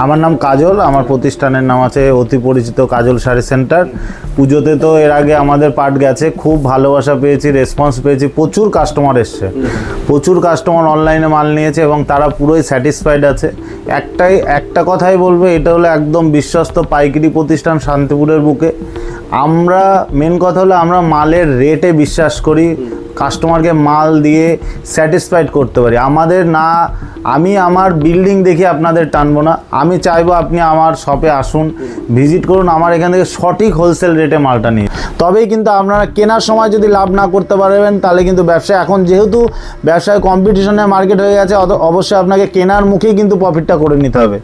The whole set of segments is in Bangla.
আমার নাম কাজল, আমার প্রতিষ্ঠানের নাম আছে অতি পরিচিত কাজল শাড়ি সেন্টার। পুজোতে তো এর আগে আমাদের পার্ট গেছে, খুব ভালোবাসা পেয়েছি, রেসপন্স পেয়েছি, প্রচুর কাস্টমার এসছে, প্রচুর কাস্টমার অনলাইনে মাল নিয়েছে এবং তারা পুরোই স্যাটিসফাইড আছে। একটা কথাই বলবো, এটা হলো একদম বিশ্বস্ত পাইকারি প্রতিষ্ঠান শান্তিপুরের বুকে। আমরা মেন কথা হলো আমরা মালের রেটে বিশ্বাস করি, কাস্টমারকে মাল দিয়ে স্যাটিসফাইড করতে পারি। আমাদের না, আমি আমার বিল্ডিং দেখে আপনাদের টানবো না, আমি চাইবো আপনি আমার শপে আসুন, ভিজিট করুন, আমার এখান থেকে সঠিক হোলসেল রেটে মালটা নিন। তবেই কিন্তু আপনারা কেনার সময় যদি লাভ না করতে পারবেন তাহলে কিন্তু ব্যবসা, এখন যেহেতু ব্যবসায় কম্পিটিশনের মার্কেট হয়ে গেছে, অবশ্যই আপনাকে কেনার মুখেই কিন্তু প্রফিটটা করে নিতে হবে।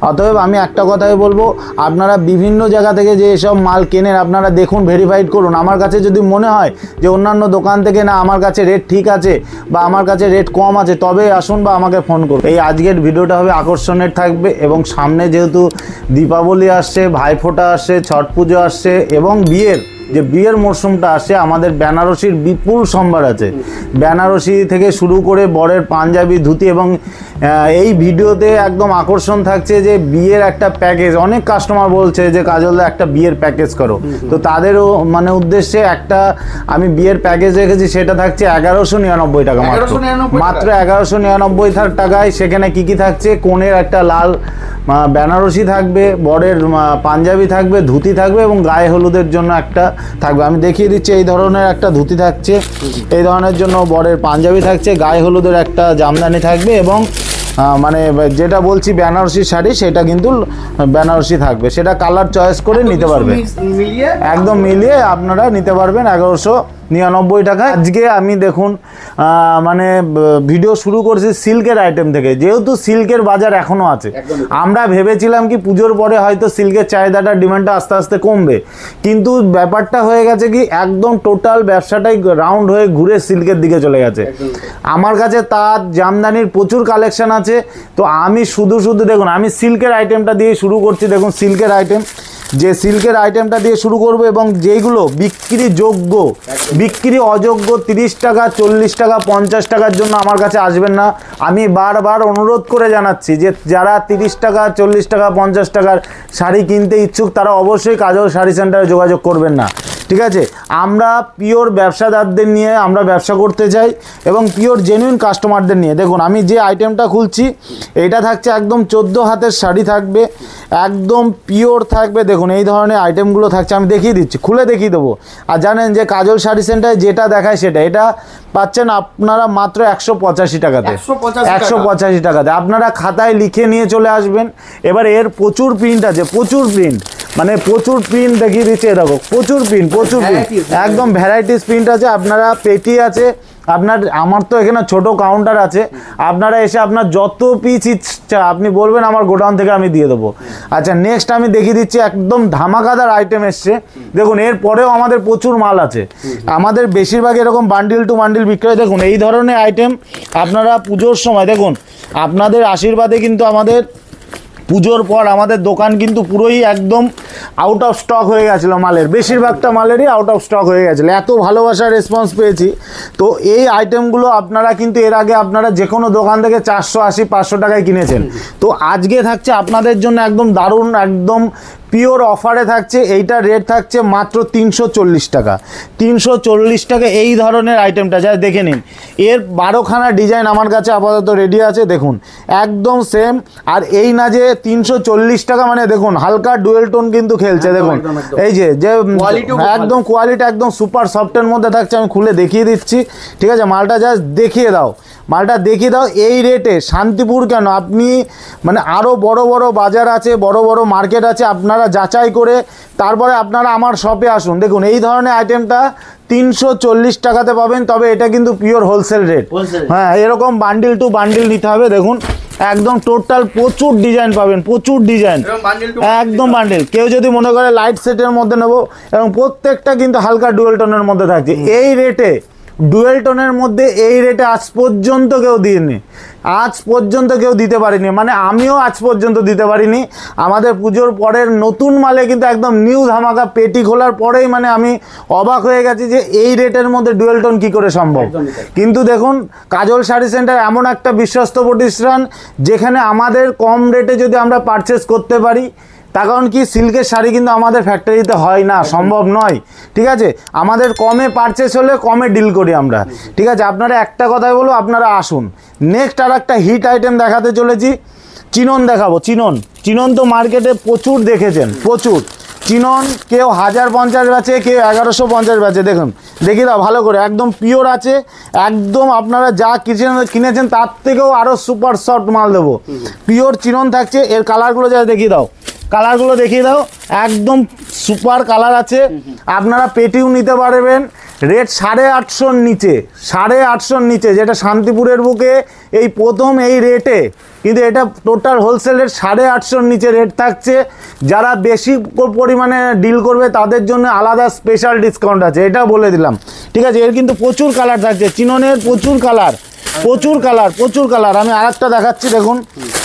অতএব আমি একটা কথাই বলবো, আপনারা বিভিন্ন জায়গা থেকে যে এসব মাল কেনেন আপনারা দেখুন, ভেরিফাইড করুন। আমার কাছে যদি মনে হয় যে অন্যান্য দোকান থেকে না আমার কাছে রেট ঠিক আছে বা আমার কাছে রেট কম আছে, তবে আসুন বা আমাকে ফোন করুন। এই আজকের ভিডিওটা হবে আকর্ষণের থাকবে এবং সামনে যেহেতু দীপাবলি আসছে, ভাইফোঁটা আসছে, ছট পুজো আসছে এবং বিয়ের মরশুমটা আসছে, আমাদের বেনারসির বিপুল সম্ভার আছে। বেনারসি থেকে শুরু করে বরের পাঞ্জাবি, ধুতি এবং এই ভিডিওতে একদম আকর্ষণ থাকছে যে বিয়ের একটা প্যাকেজ। অনেক কাস্টমার বলছে যে কাজলদা একটা বিয়ের প্যাকেজ করো, তো তাদেরও মানে উদ্দেশ্যে একটা আমি বিয়ের প্যাকেজ রেখেছি, সেটা থাকছে 1199 টাকা, মাত্র 1199 টাকায়। সেখানে কি কি থাকছে, কনের একটা লাল বেনারসি থাকবে, বরের পাঞ্জাবি থাকবে, ধুতি থাকবে এবং গায়ে হলুদের জন্য একটা থাকবে। আমি দেখিয়ে দিচ্ছি, এই ধরনের একটা ধুতি থাকছে, এই ধরনের জন্য বরের পাঞ্জাবি থাকছে, গায়ে হলুদের একটা জামদানি থাকবে এবং মানে যেটা বলছি বেনারসি শাড়ি, সেটা কিন্তু বেনারসি থাকবে, সেটা কালার চয়েস করে নিতে পারবে, একদম মিলিয়ে আপনারা নিতে পারবেন 1199 টাকায়। আজকে আমি দেখুন মানে ভিডিও শুরু করছি সিল্কের আইটেম থেকে, যেহেতু সিল্কের বাজার এখনও আছে। আমরা ভেবেছিলাম কি পুজোর পরে হয়তো সিল্কের চাহিদাটা, ডিমান্ডটা আস্তে আস্তে কমবে, কিন্তু ব্যাপারটা হয়ে গেছে কি একদম টোটাল ব্যবসাটাই রাউন্ড হয়ে ঘুরে সিল্কের দিকে চলে গেছে। আমার কাছে তাঁত জামদানির প্রচুর কালেকশন আছে, তো আমি শুধু দেখুন, আমি সিল্কের আইটেমটা দিয়ে শুরু করছি। দেখুন সিল্কের আইটেম, যে সিল্কের আইটেমটা দিয়ে শুরু করব এবং যেগুলো বিক্রি যোগ্য, বিক্রি অযোগ্য 30 টাকা, 40 টাকা, 50 টাকার জন্য আমার কাছে আসবেন না। আমি বারবার অনুরোধ করে জানাচ্ছি যে যারা 30 টাকা, 40 টাকা, 50 টাকার শাড়ি কিনতে ইচ্ছুক তারা অবশ্যই কাজল শাড়ি সেন্টারে যোগাযোগ করবেন না, ঠিক আছে? আমরা পিওর ব্যবসাদারদের নিয়ে আমরা ব্যবসা করতে চাই এবং পিওর জেনুইন কাস্টমারদের নিয়ে। দেখুন আমি যে আইটেমটা খুলছি, এটা থাকছে একদম 14 হাতের শাড়ি থাকবে, একদম পিওর থাকবে। দেখুন এই ধরনের আইটেমগুলো থাকছে, আমি দেখিয়ে দিচ্ছি, খুলে দেখিয়ে দেবো। আর জানেন যে কাজল শাড়ি সেন্টারে যেটা দেখায় সেটা, এটা পাচ্ছেন আপনারা মাত্র 185 টাকাতে, 185 টাকাতে। আপনারা খাতায় লিখে নিয়ে চলে আসবেন। এবার এর প্রচুর প্রিন্ট আছে, প্রচুর প্রিন্ট, মানে প্রচুর প্রিন্ট দেখিয়ে দিচ্ছে, দেখো প্রচুর প্রিন্ট, একদম ভ্যারাইটিস প্রিন্ট আছে। আপনারা পেটি আছে আপনার, আমার তো এখানে ছোট কাউন্টার আছে, আপনারা এসে আপনার যত পিস ইচ্ছা আপনি বলবেন, আমার গোডাউন থেকে আমি দিয়ে দেবো। আচ্ছা নেক্সট আমি দেখিয়ে দিচ্ছি, একদম ধামাকাদার আইটেম এসছে। দেখুন এর পরেও আমাদের প্রচুর মাল আছে, আমাদের বেশিরভাগ এরকম বান্ডিল টু বান্ডিল বিক্রয়। দেখুন এই ধরনের আইটেম আপনারা পুজোর সময়, দেখুন আপনাদের আশীর্বাদে কিন্তু আমাদের পুজোর পর আমাদের দোকান কিন্তু পুরোই একদম আউট অফ স্টক হয়ে গেছিলো, মালের বেশিরভাগটা মালেরই আউট অফ স্টক হয়ে গেছিলো, এত ভালোবাসার রেসপন্স পেয়েছি। তো এই আইটেমগুলো আপনারা কিন্তু এর আগে আপনারা যে কোনো দোকান থেকে 480-500 টাকায় কিনেছেন, তো আজকে থাকছে আপনাদের জন্য একদম দারুণ, একদম পিওর অফারে থাকছে। এইটা রেট থাকছে মাত্র 340 টাকা, 340 টাকা। এই ধরনের আইটেমটা যা দেখে নিন, এর 12খানা ডিজাইন আমার কাছে আপাতত রেডি আছে, দেখুন একদম সেম। আর এই না যে 340 টাকা মানে দেখুন হালকা ডুয়েল টোন কিন্তু খেলছে, দেখুন এই যে একদম কোয়ালিটি একদম সুপার সফটের মধ্যে থাকছে। আমি খুলে দেখিয়ে দিচ্ছি, ঠিক আছে? মালটা জাস্ট দেখিয়ে দাও, মালটা দেখিয়ে দাও। এই রেটে শান্তিপুর কেন, আপনি মানে আরও বড় বড় বাজার আছে, বড় বড় মার্কেট আছে, আপনারা যাচাই করে তারপরে আপনারা আমার শপে আসুন। দেখুন এই ধরনের আইটেমটা 340 টাকাতে পাবেন, তবে এটা কিন্তু পিওর হোলসেল রেট। হ্যাঁ, এরকম বান্ডিল টু বান্ডিল নিতে হবে। দেখুন একদম টোটাল প্রচুর ডিজাইন পাবেন, প্রচুর ডিজাইন, একদম বান্ডিল। কেউ যদি মনে করে লাইট সেটের মধ্যে নেবো, এবং প্রত্যেকটা কিন্তু হালকা ডুয়েল টোনের মধ্যে থাকছে। এই রেটে ডুয়েল টোনের মধ্যে এই রেটে আজ পর্যন্ত কেউ দিইনি, আজ পর্যন্ত কেউ দিতে পারিনি, মানে আমিও আজ পর্যন্ত দিতে পারিনি। আমাদের পুজোর পরের নতুন মালে কিন্তু একদম নিউ ধামাকা, পেটি খোলার পরেই মানে আমি অবাক হয়ে গেছি যে এই রেটের মধ্যে ডুয়েল টোন কী করে সম্ভব। কিন্তু দেখুন কাজল শাড়ি সেন্টার এমন একটা বিশ্বস্ত প্রতিষ্ঠান যেখানে আমাদের কম রেটে যদি আমরা পারচেস করতে পারি, তার কারণ কি সিল্কের শাড়ি কিন্তু আমাদের ফ্যাক্টরিতে হয় না, সম্ভব নয়, ঠিক আছে। আমাদের কমে পারচেস হলে কমে ডিল করি আমরা, ঠিক আছে। আপনারা একটা কথাই বলো, আপনারা আসুন। নেক্সট আর একটা হিট আইটেম দেখাতে চলেছি, চিনন দেখাবো। চিনন, চিনন তো মার্কেটে প্রচুর দেখেছেন, প্রচুর চিনন, কেউ 1050 বেচে, কেউ 1150 বেচে। দেখুন দেখি দাও ভালো করে, একদম পিওর আছে, একদম আপনারা যা কিনেছেন তার থেকেও আরও সুপার সফট মাল দেবো, পিওর চিনন থাকছে। এর কালারগুলো যা দেখিয়ে দাও, কালারগুলো দেখিয়ে দাও, একদম সুপার কালার আছে। আপনারা পেটিও নিতে পারবেন। রেট 850 নিচে, 850 নিচে, যেটা শান্তিপুরের বুকে এই প্রথম এই রেটে, কিন্তু এটা টোটাল হোলসেল রেট 850 নিচে রেট থাকছে। যারা বেশি পরিমাণে ডিল করবে তাদের জন্য আলাদা স্পেশাল ডিসকাউন্ট আছে, এটা বলে দিলাম, ঠিক আছে। এর কিন্তু প্রচুর কালার থাকছে, চিননের প্রচুর কালার, প্রচুর কালার, প্রচুর কালার। আমি আরেকটা দেখাচ্ছি, দেখুন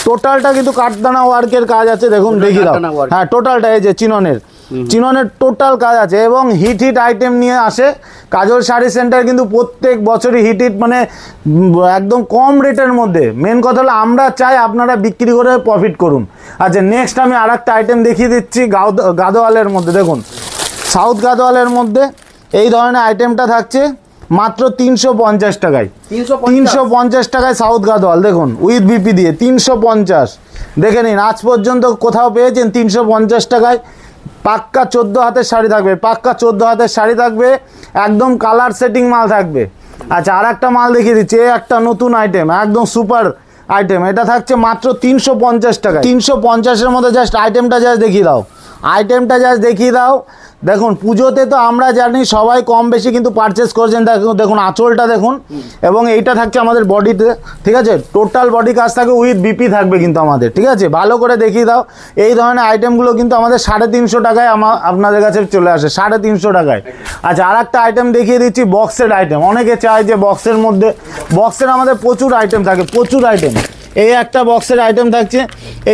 টোটালটা কিন্তু কাঠদানা ওয়ার্কের কাজ আছে, দেখুন দেখিয়ে দাও। হ্যাঁ টোটালটা এই যে চিননের, চিননের টোটাল কাজ আছে এবং হিট হিট আইটেম নিয়ে আসে কাজল শাড়ি সেন্টার। কিন্তু প্রত্যেক বছরই হিট হিট মানে একদম কম রেটের মধ্যে। মেন কথা হলো আমরা চাই আপনারা বিক্রি করে প্রফিট করুন। আচ্ছা নেক্সট আমি আরেকটা আইটেম দেখিয়ে দিচ্ছি গাদোয়ালের মধ্যে। দেখুন সাউথ গাদোয়ালের মধ্যে এই ধরনের আইটেমটা থাকছে মাত্র 350 টাকায়, 350 টাকায় সাউথ গাদোয়াল। দেখুন উইথ বিপি দিয়ে 350, দেখে নিন আজ পর্যন্ত কোথাও পেয়েছেন 350 টাকায়। পাক্কা 14 হাতের শাড়ি থাকবে, পাক্কা 14 হাতের শাড়ি থাকবে, একদম কালার সেটিং মাল থাকবে। আচ্ছা আর একটা মাল দেখিয়ে দিচ্ছি, একটা নতুন আইটেম, একদম সুপার আইটেম, এটা থাকছে মাত্র 350 টাকা। 350-এর মধ্যে জাস্ট আইটেমটা জাস্ট দেখিয়ে দাও, আইটেমটা জাস্ট দেখিয়ে দাও। দেখুন পুজোতে তো আমরা জানি সবাই কম বেশি কিন্তু পারচেস করছেন। দেখুন আঁচলটা দেখুন, এবং এইটা থাকছে আমাদের বডিতে, ঠিক আছে। টোটাল বডি কাজ থাকবে, উইথ বিপি থাকবে কিন্তু আমাদের, ঠিক আছে। ভালো করে দেখিয়ে দাও। এই ধরনের আইটেমগুলো কিন্তু আমাদের 350 টাকায় আপনাদের কাছে চলে আসে, 350 টাকায়। আচ্ছা আর একটা আইটেম দেখিয়ে দিচ্ছি, বক্সের আইটেম। অনেকে চায় যে বক্সের মধ্যে, বক্সের আমাদের প্রচুর আইটেম থাকে, প্রচুর আইটেম। এই একটা বক্সের আইটেম থাকছে,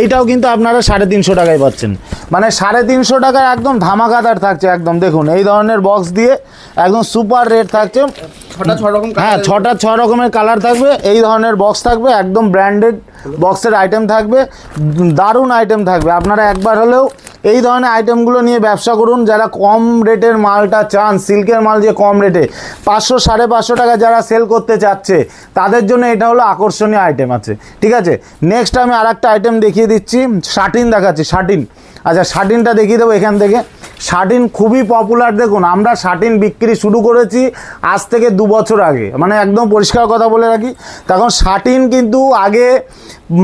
এইটাও কিন্তু আপনারা 350 টাকায় পাচ্ছেন, মানে 350 টাকায় একদম ধামাকাদার থাকছে একদম। দেখুন এই ধরনের বক্স দিয়ে একদম সুপার রেট থাকছে। হ্যাঁ 6 রকমের কালার থাকবে, এই ধরনের বক্স থাকবে, একদম ব্র্যান্ডেড বক্সের আইটেম থাকবে, দারুণ আইটেম থাকবে। আপনারা একবার হলেও এই ধরনের আইটেমগুলো নিয়ে ব্যবসা করুন। যারা কম রেটের মালটা চান, সিল্কের মাল যে কম রেটে 500 550 টাকা যারা সেল করতে চাচ্ছে, তাদের জন্য এটা হলো আকর্ষণীয় আইটেম আছে, ঠিক আছে। নেক্সট আমি আর একটা আইটেম দেখিয়ে দিচ্ছি, শাটিন দেখাচ্ছি, শাটিন। আচ্ছা শাটিনটা দেখিয়ে দেবো এখান থেকে। শাটিন খুবই পপুলার। দেখুন আমরা শাটিন বিক্রি শুরু করেছি আজ থেকে 2 বছর আগে, মানে একদম পরিষ্কার কথা বলে রাখি। তখন শাটিন কিন্তু আগে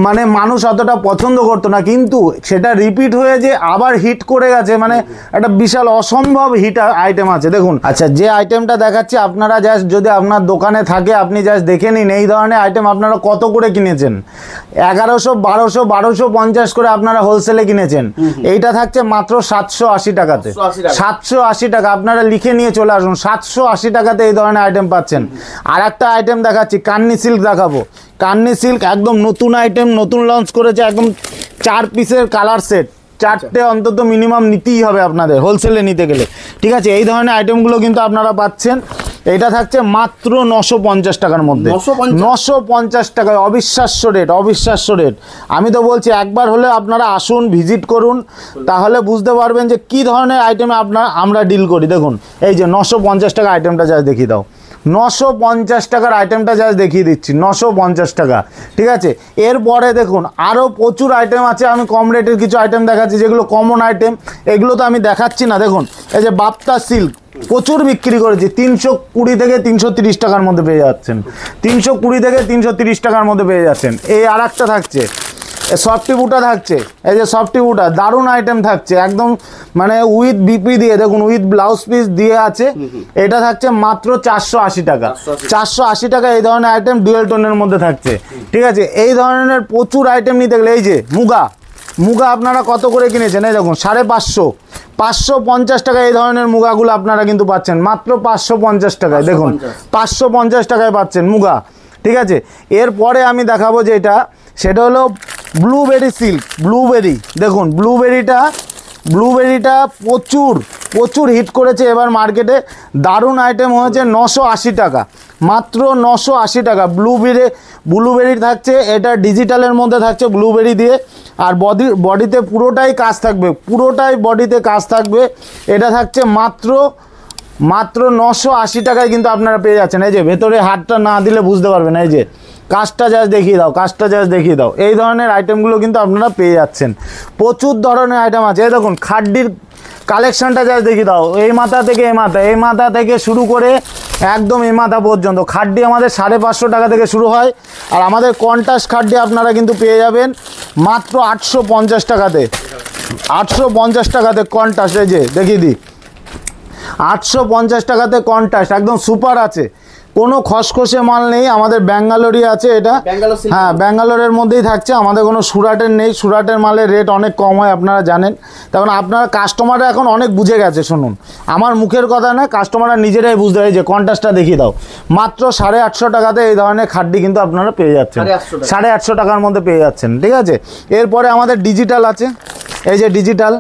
মানে মানুষ অতটা পছন্দ করতো না, কিন্তু সেটা রিপিট হয়ে যে আবার হিট করে গেছে, মানে একটা বিশাল অসম্ভব হিট আইটেম আছে। দেখুন আচ্ছা যে আইটেমটা দেখাচ্ছি, আপনারা জাস্ট যদি আপনার দোকানে থাকে আপনি জাস্ট দেখে নিন এই ধরনের আইটেম আপনারা কত করে কিনেছেন। 1100 1200 1250 করে আপনারা হোলসেলে কিনেছেন, এইটা থাকছে মাত্র 780 টাকাতে। 780 টাকা, আপনারা লিখে নিয়ে চলে আসুন, 780 টাকাতে এই ধরনের আইটেম পাচ্ছেন। আর একটা আইটেম দেখাচ্ছি, কান্নি সিল্ক দেখাবো। কান্নি সিল্ক একদম নতুন আইটেম, নতুন লঞ্চ করেছে, একদম 4 পিসের কালার সেট, 4টে অন্তত মিনিমাম নিতেই হবে আপনাদের হোলসেলে নিতে গেলে, ঠিক আছে। এই ধরনের আইটেমগুলো কিন্তু আপনারা পাচ্ছেন। এটা থাকছে মাত্র 950 টাকার মধ্যে, 950 টাকায়, অবিশ্বাস্য রেট, অবিশ্বাস্য রেট। আমি তো বলছি একবার হলে আপনারা আসুন, ভিজিট করুন, তাহলে বুঝতে পারবেন যে কী ধরনের আইটেমে আমরা ডিল করি। দেখুন এই যে 950 টাকা আইটেমটা যা দেখিয়ে দাও, 950 টাকার আইটেমটা জাস্ট দেখিয়ে দিচ্ছি, 950 টাকা, ঠিক আছে। এরপরে দেখুন আরও প্রচুর আইটেম আছে, আমি কম রেটের কিছু আইটেম দেখাচ্ছি যেগুলো কমন আইটেম, এগুলো তো আমি দেখাচ্ছি না। দেখুন এই যে বাপ্তা সিল্ক প্রচুর বিক্রি করেছি, 320 থেকে 330 টাকার মধ্যে পেয়ে যাচ্ছেন, 320 থেকে 330 টাকার মধ্যে পেয়ে যাচ্ছেন। এই আর একটা থাকছে সফটি বুটা থাকছে, এই যে সফটি বুটা দারুণ আইটেম থাকছে, একদম মানে উইথ বিপি দিয়ে, দেখুন উইথ ব্লাউজ পিস দিয়ে আছে। এটা থাকছে মাত্র 480 টাকা, 480 টাকা। এই ধরনের আইটেম ডুয়েল টোনের মধ্যে থাকছে, ঠিক আছে। এই ধরনের প্রচুর আইটেম নিতে গেলে এই যে মুগা, মুগা আপনারা কত করে কিনেছেন, এই দেখুন 550, 550 টাকা এই ধরনের মুগাগুলো আপনারা কিন্তু পাচ্ছেন মাত্র 550 টাকায়। দেখুন 550 টাকায় পাচ্ছেন মুগা, ঠিক আছে। এরপরে আমি দেখাবো যেটা, সেটা হলো ব্লুবেরি সিল্ক। ব্লুবেরি দেখুন, ব্লুবেরিটা প্রচুর হিট করেছে এবার মার্কেটে। দারুণ আইটেম হয়েছে, 980 টাকা, মাত্র 980 টাকা। ব্লুবেরি থাকছে, এটা ডিজিটালের মধ্যে থাকছে ব্লুবেরি দিয়ে। আর বডিতে পুরোটাই কাজ থাকবে, পুরোটাই বডিতে কাজ থাকবে। এটা থাকছে মাত্র 980 টাকায় কিন্তু আপনারা পেয়ে যাচ্ছেন। এই যে ভেতরে হাতটা না দিলে বুঝতে পারবেন, এই যে কাজটা জাস্ট দেখিয়ে দাও, এই ধরনের আইটেমগুলো কিন্তু আপনারা পেয়ে যাচ্ছেন। প্রচুর ধরনের আইটেম আছে। এই দেখুন খাড্ডির কালেকশনটা জাস্ট দেখিয়ে দাও, এই মাথা থেকে এই মাথা থেকে শুরু করে একদম এই মাথা পর্যন্ত খাড্ডি আমাদের 550 টাকা থেকে শুরু হয়। আর আমাদের কন্ট্রাস্ট খাড্ডি আপনারা কিন্তু পেয়ে যাবেন মাত্র 850 টাকাতে। 850 টাকাতে কন্ট্রাস্ট, এই যে দেখিয়ে দিই, 850 টাকাতে কন্ট্রাস্ট একদম সুপার আছে, কোনো খসখসে মাল নেই। আমাদের ব্যাঙ্গালোরই আছে এটা, হ্যাঁ ব্যাঙ্গালোরের মধ্যেই থাকছে, আমাদের কোনো সুরাটের নেই। সুরাটের মালের রেট অনেক কম হয় আপনারা জানেন। তখন আপনারা কাস্টমাররা এখন অনেক বুঝে গেছে, শুনুন আমার মুখের কথা না, কাস্টমাররা নিজেরাই বুঝতে পারে। যে কন্ট্রাস্টটা দেখিয়ে দাও, মাত্র 850 টাকাতে এই ধরনের খাড্ডি কিন্তু আপনারা পেয়ে যাচ্ছেন, 850 টাকার মধ্যে পেয়ে যাচ্ছেন, ঠিক আছে। এরপরে আমাদের ডিজিটাল আছে, এই যে ডিজিটাল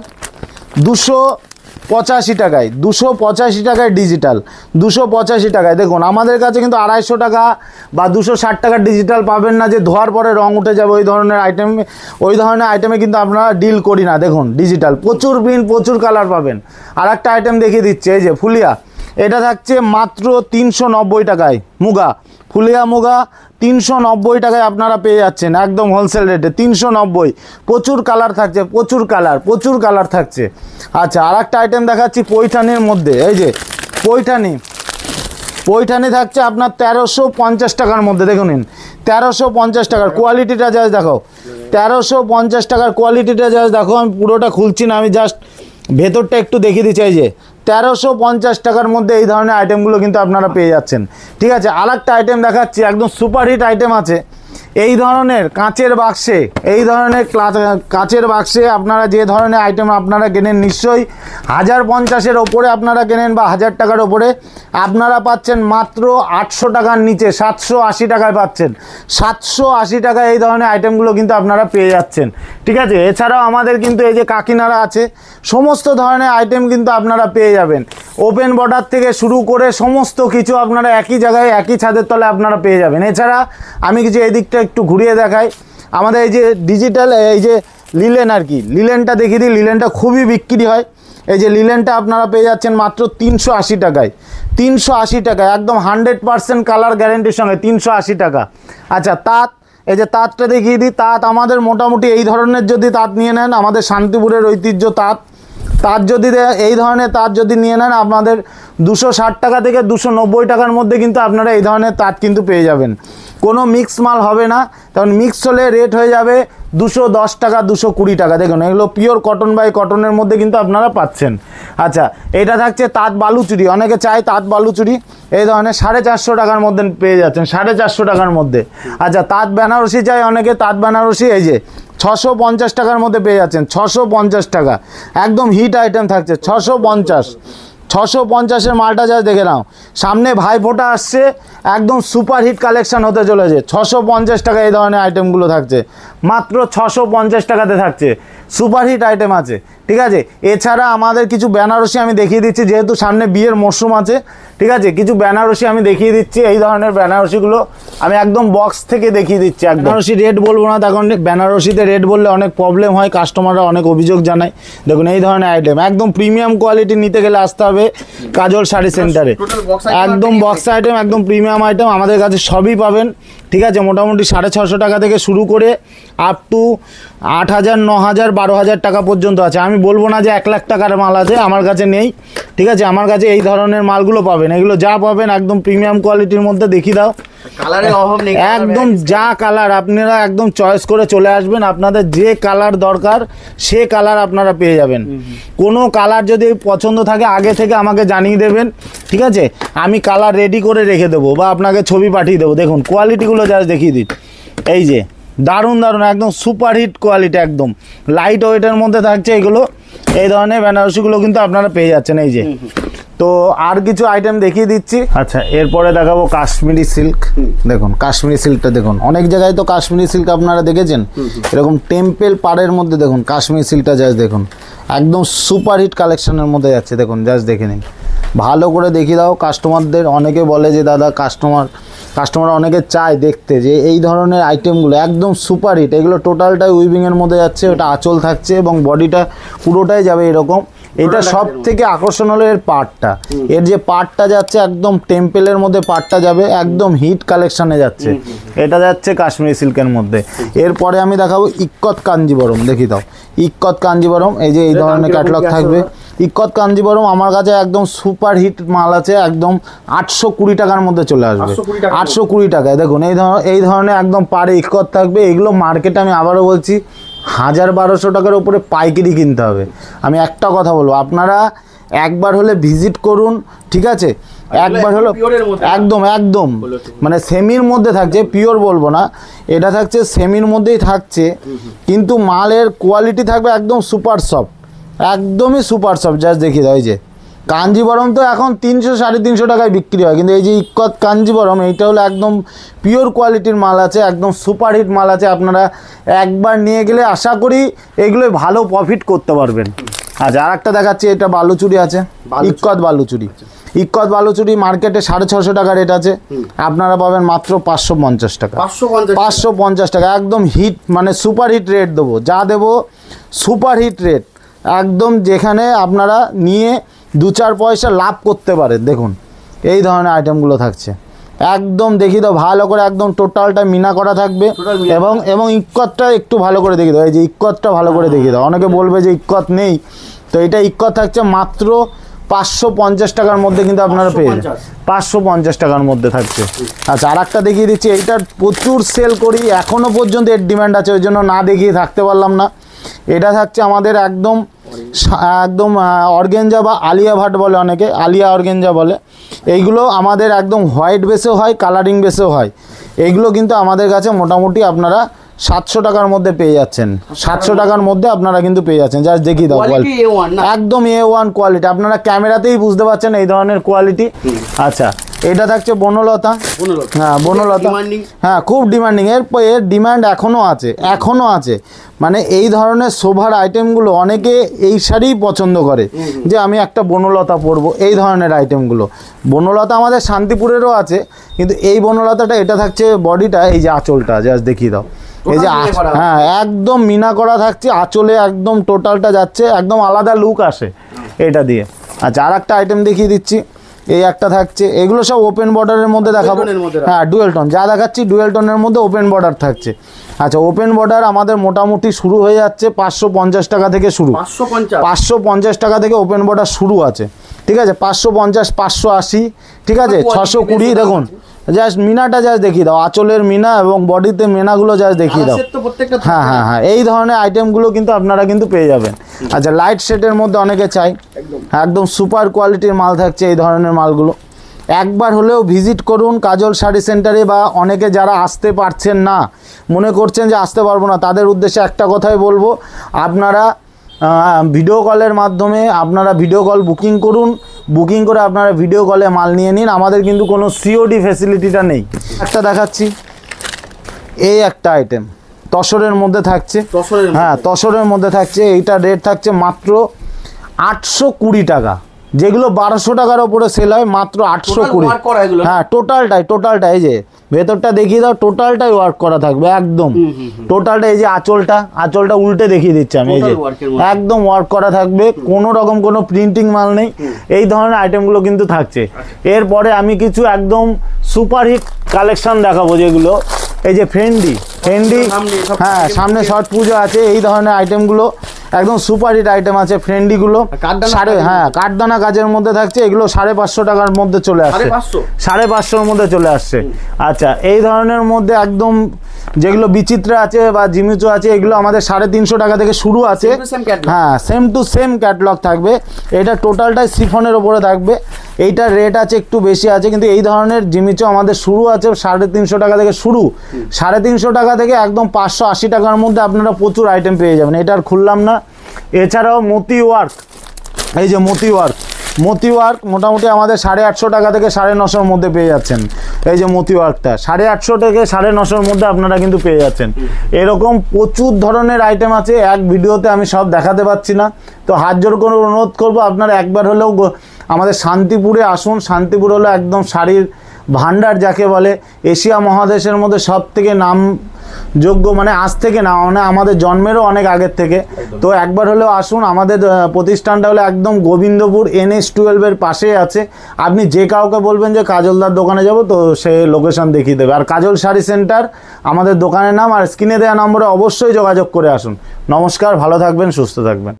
285 টাকায়, 285 টাকায় ডিজিটাল, 285 টাকায়। দেখুন আমাদের কাছে কিন্তু 250 টাকা বা 260 টাকার ডিজিটাল পাবেন না, যে ধোয়ার পরে রং উঠে যাবে ওই ধরনের আইটেমে কিন্তু আপনারা ডিল করি না। দেখুন ডিজিটাল প্রচুর প্রিন্ট, প্রচুর কালার পাবেন। আর একটা আইটেম দেখিয়ে দিচ্ছে, এই যে ফুলিয়া, এটা থাকছে মাত্র 390 টাকায়। ফুলিয়া মুগা 390 টাকায় আপনারা পেয়ে যাচ্ছেন একদম হোলসেল রেটে, 390। প্রচুর কালার থাকছে, প্রচুর কালার থাকছে। আচ্ছা আর একটা আইটেম দেখাচ্ছি পৈঠানির মধ্যে, এই যে পৈঠানি থাকছে আপনার 1350 টাকার মধ্যে। দেখুন 1350 টাকার কোয়ালিটিটা জাস্ট দেখো, 1350 টাকার কোয়ালিটিটা জাস্ট দেখো। আমি পুরোটা খুলছি না, আমি জাস্ট ভেতরটা একটু দেখিয়ে দিচ্ছি। এই যে 1350 টাকার মধ্যে এই ধরনের আইটেমগুলো কিন্তু আপনারা পেয়ে যাচ্ছেন, ঠিক আছে। আর একটা আইটেম দেখাচ্ছি, একদম সুপারহিট আইটেম আছে। এই ধরনের কাঁচের বাক্সে আপনারা যে ধরনের আইটেম আপনারা কেনেন, নিশ্চয়ই 1050-এর ওপরে আপনারা কেনেন বা 1000 টাকার ওপরে, আপনারা পাচ্ছেন মাত্র 800 টাকার নিচে 780 টাকায় পাচ্ছেন। 780 টাকায় এই ধরনের আইটেমগুলো কিন্তু আপনারা পেয়ে যাচ্ছেন, ঠিক আছে। এছাড়াও আমাদের কিন্তু এই যে কাকিনাড়া আছে, সমস্ত ধরনের আইটেম কিন্তু আপনারা পেয়ে যাবেন। ওপেন বর্ডার থেকে শুরু করে সমস্ত কিছু আপনারা একই জায়গায় একই ছাদের তলে আপনারা পেয়ে যাবেন। এছাড়া আমি কিছু এই দিকটা একটু ঘুরিয়ে দেখাই, আমাদের এই যে ডিজিটাল এই যে লিলেন আর কি, লিলেনটা দেখিয়ে দিই। লিলেনটা খুবই বিক্রি হয়, এই যে লিলেনটা আপনারা পেয়ে যাচ্ছেন মাত্র 380 টাকায়। 380 টাকায় একদম 100% কালার গ্যারেন্টির সঙ্গে 380 টাকা। আচ্ছা তাঁত, এই যে তাঁতটা দেখিয়ে দিই। তাঁত আমাদের মোটামুটি এই ধরনের যদি তাঁত নিয়ে নেন, আমাদের শান্তিপুরের ঐতিহ্য তাঁত যদি এই ধরনের তাঁত যদি নিয়ে নেন, আপনাদের 260 টাকা থেকে 290 টাকার মধ্যে কিন্তু আপনারা এই ধরনের তাঁত কিন্তু পেয়ে যাবেন। কোনো মিক্স মাল হবে না, তখন মিক্স হলে রেট হয়ে যাবে 210 টাকা 220 টাকা। দেখুন এগুলো পিওর কটন বাই কটনের মধ্যে কিন্তু আপনারা পাচ্ছেন। আচ্ছা এটা থাকছে তাঁত বালুচুরি, অনেকে চায় তাঁত বালুচুরি, এই ধরনের 450 টাকার মধ্যে পেয়ে যাচ্ছেন, 450 টাকার মধ্যে। আচ্ছা তাঁত বেনারসি চাই অনেকে, তাঁত বেনারসি এই যে 650 টাকার মধ্যে পেয়ে যাচ্ছেন, 650 টাকা একদম হিট আইটেম থাকছে। 650-এর মালটা যা দেখে নাও, সামনে ভাইফোঁটা আসছে, একদম সুপার হিট কালেকশন হতে চলেছে। 650 টাকা এই ধরনের আইটেমগুলো থাকছে, মাত্র 650 টাকাতে থাকছে, সুপার হিট আইটেম আছে, ঠিক আছে। এছাড়া আমাদের কিছু বেনারসি আমি দেখিয়ে দিচ্ছি, যেহেতু সামনে বিয়ের মরশুম আছে, ঠিক আছে। কিছু বেনারসি আমি দেখিয়ে দিচ্ছি, এই ধরনের বেনারসিগুলো আমি একদম বক্স থেকে দেখিয়ে দিচ্ছি। বেনারসি রেট বলবো না, তখন বেনারসিতে রেট বললে অনেক প্রবলেম হয়, কাস্টমাররা অনেক অভিযোগ জানায়। দেখুন এই ধরনের আইটেম একদম প্রিমিয়াম কোয়ালিটি নিতে গেলে আসতে হবে কাজল শাড়ি সেন্টারে। একদম বক্স আইটেম, একদম প্রিমিয়াম আইটেম আমাদের কাছে সবই পাবেন, ঠিক আছে। মোটামুটি 650 টাকা থেকে শুরু করে আপ টু 8000, 9000, 12000 টাকা পর্যন্ত আছে। আমি বলবো না যে 1 লাখ টাকার মাল আছে, আমার কাছে নেই, ঠিক আছে। আমার কাছে এই ধরনের মালগুলো পাবেন, এগুলো যা পাবেন একদম প্রিমিয়াম কোয়ালিটির মধ্যে। দেখিয়ে দাও, কালারের অভাব নেই, একদম যা কালার আপনারা একদম চয়েস করে চলে আসবেন, আপনাদের যে কালার দরকার সে কালার আপনারা পেয়ে যাবেন। কোনো কালার যদি পছন্দ থাকে আগে থেকে আমাকে জানিয়ে দেবেন, ঠিক আছে। আমি কালার রেডি করে রেখে দেবো বা আপনাকে ছবি পাঠিয়ে দেবো। দেখুন কোয়ালিটিগুলো যা দেখিয়ে দিন, এই যে দারুণ দারুণ একদম সুপার হিট কোয়ালিটি, একদম লাইট ওয়েটের মধ্যে থাকছে এগুলো। এই ধরনের বেনারসিগুলো কিন্তু আপনারা পেয়ে যাচ্ছেন এই যে। তো আর কিছু আইটেম দেখিয়ে দিচ্ছি। আচ্ছা, এরপরে দেখাবো কাশ্মীরি সিল্ক। দেখুন কাশ্মীরি সিল্কটা দেখুন, অনেক জায়গায় তো কাশ্মীরি সিল্ক আপনারা দেখেছেন, এরকম টেম্পেল পাড়ের মধ্যে দেখুন কাশ্মীরি সিল্কটা জাস্ট দেখুন, একদম সুপার হিট কালেকশনের মধ্যে যাচ্ছে। দেখুন জাস্ট দেখে নিন, ভালো করে দেখিয়ে দাও কাস্টমারদের। অনেকে বলে যে দাদা কাস্টমার অনেকে চায় দেখতে যে এই ধরনের আইটেমগুলো একদম সুপার হিট। এগুলো টোটালটাই উইভিংয়ের মধ্যে যাচ্ছে, ওটা আঁচল থাকছে এবং বডিটা পুরোটাই যাবে এরকম। এটা সব থেকে আকর্ষণ হলো এর পার্টটা, এর যে পার্টটা যাচ্ছে একদম টেম্পেলের মধ্যে পার্টটা যাবে, একদম হিট কালেকশনে যাচ্ছে। এটা যাচ্ছে কাশ্মীরি সিল্কের মধ্যে। এরপরে আমি দেখাবো ইক্কত কাঞ্জিবরম। দেখি দাও ইক্কত কাঞ্জিবরম, এই যে এই ধরনের ক্যাটালগ থাকবে। ইক্কত কাঞ্জিবরম আমার কাছে একদম সুপার হিট মাল আছে, একদম 820 টাকার মধ্যে চলে আসবে। 820 টাকায় দেখুন এই ধরনের একদম পারে ইক্কত থাকবে। এগুলো মার্কেটে আমি আবারও বলছি 1000-1200 টাকার উপরে পাইকারি কিনতে হবে। আমি একটা কথা বলবো, আপনারা একবার হলে ভিজিট করুন, ঠিক আছে? একবার হলো একদম একদম মানে সেমির মধ্যে থাকছে, পিওর বলবো না, এটা থাকছে সেমির মধ্যেই থাকছে, কিন্তু মালের কোয়ালিটি থাকবে একদম সুপার সফট, একদমই সুপার সফট। জাস্ট দেখিয়ে দাও, এই যে কাঞ্জিবরম তো এখন 300-350 টাকায় বিক্রি হয়, কিন্তু এই যে ইক্কত কাঞ্জিবরম এইটা হলো একদম পিওর কোয়ালিটির মাল আছে, একদম সুপার হিট মাল আছে। আপনারা একবার নিয়ে গেলে আশা করি এগুলোই ভালো প্রফিট করতে পারবেন। আচ্ছা, আর একটা দেখাচ্ছি, এটা বালুচুরি আছে, ইক্কত বালুচুরি। ইক্কত বালুচুরি মার্কেটে 650 টাকা রেট আছে, আপনারা পাবেন মাত্র 550 টাকা। 550 টাকা একদম হিট, মানে সুপার হিট রেট দেবো, যা দেবো সুপার হিট রেট একদম, যেখানে আপনারা নিয়ে 2-4 পয়সা লাভ করতে পারেন। দেখুন এই ধরনের আইটেমগুলো থাকছে, একদম দেখিয়ে দাও ভালো করে, একদম টোটালটা মিনা করা থাকবে। এবং ইক্কতটা একটু ভালো করে দেখিয়ে দাও, এই যে ইক্কতটা ভালো করে দেখিয়ে দাও। অনেকে বলবে যে ইক্কত নেই, তো এটা ইক্কত থাকছে মাত্র 550 টাকার মধ্যে, কিন্তু আপনারা পেয়ে যাবেন 550 টাকার মধ্যে থাকছে। আচ্ছা, আর একটা দেখিয়ে দিচ্ছি, এইটার প্রচুর সেল করি, এখনও পর্যন্ত এর ডিমান্ড আছে, ওই জন্য না দেখিয়ে থাকতে পারলাম না। এটা থাকছে আমাদের একদম অর্গেঞ্জা বা আলিয়া ভাট বলে অনেকে, আলিয়া অর্গেঞ্জা বলে। এইগুলো আমাদের একদম হোয়াইট বেসেও হয়, কালারিং বেসেও হয়। এইগুলো কিন্তু আমাদের কাছে মোটামুটি আপনারা 700 টাকার মধ্যে পেয়ে যাচ্ছেন, 700 টাকার মধ্যে আপনারা কিন্তু পেয়ে যাচ্ছেন। জাস্ট দেখিয়ে দাও কোয়ালিটি, একদম A1 কোয়ালিটি, আপনারা ক্যামেরাতেই বুঝতে পারছেন এই ধরনের কোয়ালিটি। আচ্ছা, এটা থাকছে বনলতা। হ্যাঁ, বনলতা, হ্যাঁ খুব ডিমান্ডিং। এর ডিমান্ড এখনও আছে, মানে এই ধরনের শোভার আইটেমগুলো অনেকে এই শাড়িই পছন্দ করে, যে আমি একটা বনলতা পরবো, এই ধরনের আইটেমগুলো। বনলতা আমাদের শান্তিপুরেরও আছে, কিন্তু এই বনলতাটা, এটা থাকছে বডিটা, এই যে আঁচলটা জাস্ট দেখিয়ে দাও, এই যে হ্যাঁ একদম মিনা করা থাকছে, আঁচলে একদম টোটালটা যাচ্ছে, একদম আলাদা লুক আসে এটা দিয়ে। আচ্ছা, আর একটা আইটেম দেখিয়ে দিচ্ছি, এই একটা থাকছে, এগুলো সব ওপেন বর্ডারের মধ্যে দেখাবো। হ্যাঁ, ডুয়েল টোন যা দেখাচ্ছি, ডুয়েল টোনের মধ্যে ওপেন বর্ডার থাকছে। আচ্ছা, ওপেন বর্ডার আমাদের মোটামুটি শুরু হয়ে যাচ্ছে 550 টাকা থেকে শুরু, 550 টাকা থেকে ওপেন বর্ডার শুরু আছে, ঠিক আছে? 550, 580, ঠিক আছে, 620। দেখুন জাস্ট মিনাটা জাস্ট দেখিয়ে দাও, আঁচলের মিনা এবং বডিতে মিনাগুলো জাস্ট দেখিয়ে দাও। হ্যাঁ হ্যাঁ হ্যাঁ, এই ধরনের আইটেমগুলো কিন্তু আপনারা কিন্তু পেয়ে যাবেন। আচ্ছা, লাইট শেডের মধ্যে অনেকে চাই, একদম সুপার কোয়ালিটির মাল থাকছে এই ধরনের মালগুলো। একবার হলেও ভিজিট করুন কাজল শাড়ি সেন্টারে, বা অনেকে যারা আসতে পারছেন না, মনে করছেন যে আসতে পারবো না, তাদের উদ্দেশ্যে একটা কথাই বলবো, আপনারা ভিডিও কলের মাধ্যমে আপনারা ভিডিও কল বুকিং করুন, বুকিং করে আপনারা ভিডিও কলে মাল নিয়ে নিন। আমাদের কিন্তু কোনো COD ফ্যাসিলিটিটা নেই। একটা দেখাচ্ছি, এই একটা আইটেম তসরের মধ্যে থাকছে, হ্যাঁ তসরের মধ্যে থাকছে, এইটা রেট থাকছে মাত্র 820 টাকা, যেগুলো 1200 টাকার ওপরে সেল হয় মাত্র 820। হ্যাঁ, টোটালটাই এই যে ভেতরটা দেখিয়ে দাও, টোটালটাই ওয়ার্ক করা থাকবে একদম, টোটালটা। এই যে আঁচলটা উল্টে দেখিয়ে দিচ্ছি আমি, এই যে একদম ওয়ার্ক করা থাকবে, কোনো রকম কোনো প্রিন্টিং মাল নেই। এই ধরনের আইটেমগুলো কিন্তু থাকছে। এরপরে আমি কিছু একদম সুপার হিট কালেকশন দেখাবো, যেগুলো এই যে ফ্রেন্ডি, হ্যাঁ সামনে ছট পুজো আছে, এই ধরনের আইটেমগুলো একদম সুপার হিট আইটেম আছে। ফ্রেন্ডিগুলো কাঠদানা কাজের মধ্যে থাকছে, এগুলো 550 টাকার মধ্যে চলে আসছে, 550-র মধ্যে চলে আসছে। আচ্ছা, এই ধরনের মধ্যে একদম যেগুলো বিচিত্রা আছে বা জিমিচু আছে, এগুলো আমাদের 350 টাকা থেকে শুরু আছে। হ্যাঁ, সেম টু সেম ক্যাটলগ থাকবে। এটা টোটালটাই শিফনের ওপরে থাকবে। এইটার রেট আছে একটু বেশি আছে, কিন্তু এই ধরনের জিমিচু আমাদের শুরু আছে 350 টাকা থেকে শুরু, 350 টাকা থেকে একদম 580 টাকার মধ্যে আপনারা প্রচুর আইটেম পেয়ে যাবেন। এটা আর খুললাম না। এছাড়াও মতি ওয়ার্ক, এই যে মতি ওয়ার্ক মোটামুটি আমাদের 850 টাকা থেকে 950-র মধ্যে পেয়ে যাচ্ছেন। এই যে মতি ওয়ার্কটা 850 থেকে 950-র মধ্যে আপনারা কিন্তু পেয়ে যাচ্ছেন। এরকম প্রচুর ধরনের আইটেম আছে, এক ভিডিওতে আমি সব দেখাতে পারছি না। তো হাত জোর করে অনুরোধ করবো আপনারা একবার হলেও আমাদের শান্তিপুরে আসুন। শান্তিপুর হলো একদম শাড়ির ভান্ডার যাকে বলে, এশিয়া মহাদেশের মধ্যে সব থেকে নামযোগ্য, মানে আজ থেকে না, মানে আমাদের জন্মেরও অনেক আগের থেকে। তো একবার হলেও আসুন। আমাদের প্রতিষ্ঠানটা হলো একদম গোবিন্দপুর NH-12-এর পাশেই আছে। আপনি যে কাউকে বলবেন যে কাজলদার দোকানে যাব, তো সে লোকেশন দেখিয়ে দেবে। আর কাজল শাড়ি সেন্টার আমাদের দোকানের নাম, আর স্ক্রিনে দেওয়া নম্বরে অবশ্যই যোগাযোগ করে আসুন। নমস্কার, ভালো থাকবেন, সুস্থ থাকবেন।